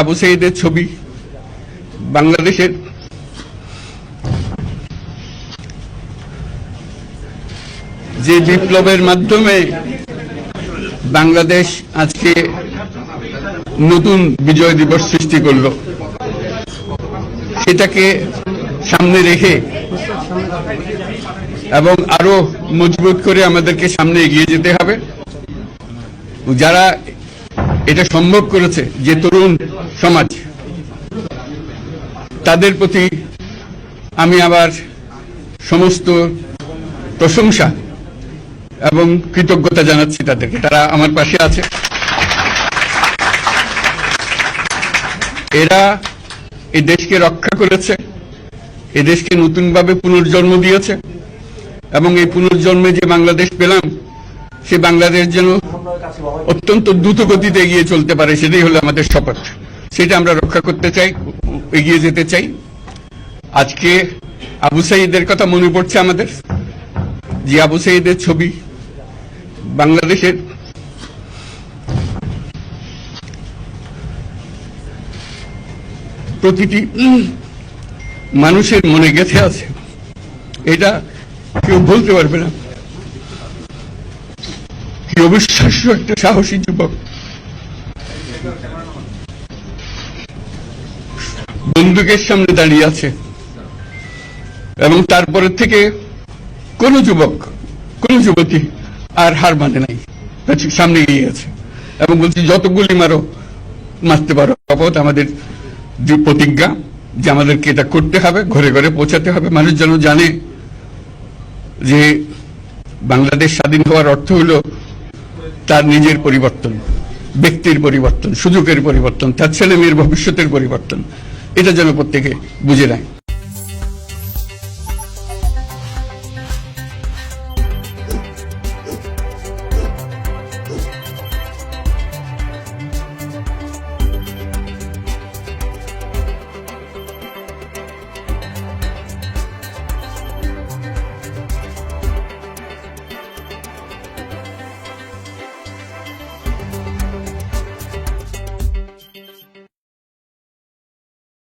আবু সাঈদের ছবি বাংলাদেশের যে বিপ্লবের মাধ্যমে বাংলাদেশ আজকে নতুন বিজয় দিবস সৃষ্টি করল, সেটাকে সামনে রেখে এবং আরো মজবুত করে আমাদেরকে সামনে এগিয়ে যেতে হবে। যারা এটা সম্ভব করেছে, যে তরুণ সমাজ, তাদের প্রতি আমি আবার সমস্ত প্রশংসা এবং কৃতজ্ঞতা জানাচ্ছি তাদেরকে। তারা আমার পাশে আছে। এরা এই দেশকে রক্ষা করেছে, এই দেশকে নতুনভাবে পুনর্জন্ম দিয়েছে এবং এই পুনর্জন্মে যে বাংলাদেশ পেলাম, সে বাংলাদেশ যেন অত্যন্ত দ্রুত গতিতে এগিয়ে চলতে পারে, সেটাই হলো আমাদের শপথ। সেটা আমরা রক্ষা করতে চাই, এগিয়ে যেতে চাই। আজকে আবু সাঈদের কথা মনে পড়ছে আমাদের, যে আবু সাঈদের ছবি বাংলাদেশের প্রতিটি মানুষের মনে গেঁথে আছে, এটা কেউ বলতে পারবে না। কি অবিশ্বাস্য একটা সাহসী যুবক, বন্দুকের সামনে দাঁড়িয়ে আছে এবং তারপরে থেকে কোন যুবক, কোন যুবতী আর হার মানে নাই, সামনে গিয়ে আছে এবং বলছি যত গুলি মারো, মারতে পারো। শপথ আমাদের যে প্রতিজ্ঞা, যে আমাদেরকে এটা করতে হবে, ঘরে ঘরে পৌঁছাতে হবে। মানুষ যেন জানে যে বাংলাদেশ স্বাধীন হওয়ার অর্থ হলো তার নিজের পরিবর্তন, ব্যক্তির পরিবর্তন, সুযোগের পরিবর্তন, তার ছেলে মেয়ের ভবিষ্যতের পরিবর্তন। এটা যেন প্রত্যেকে বুঝে নেয়।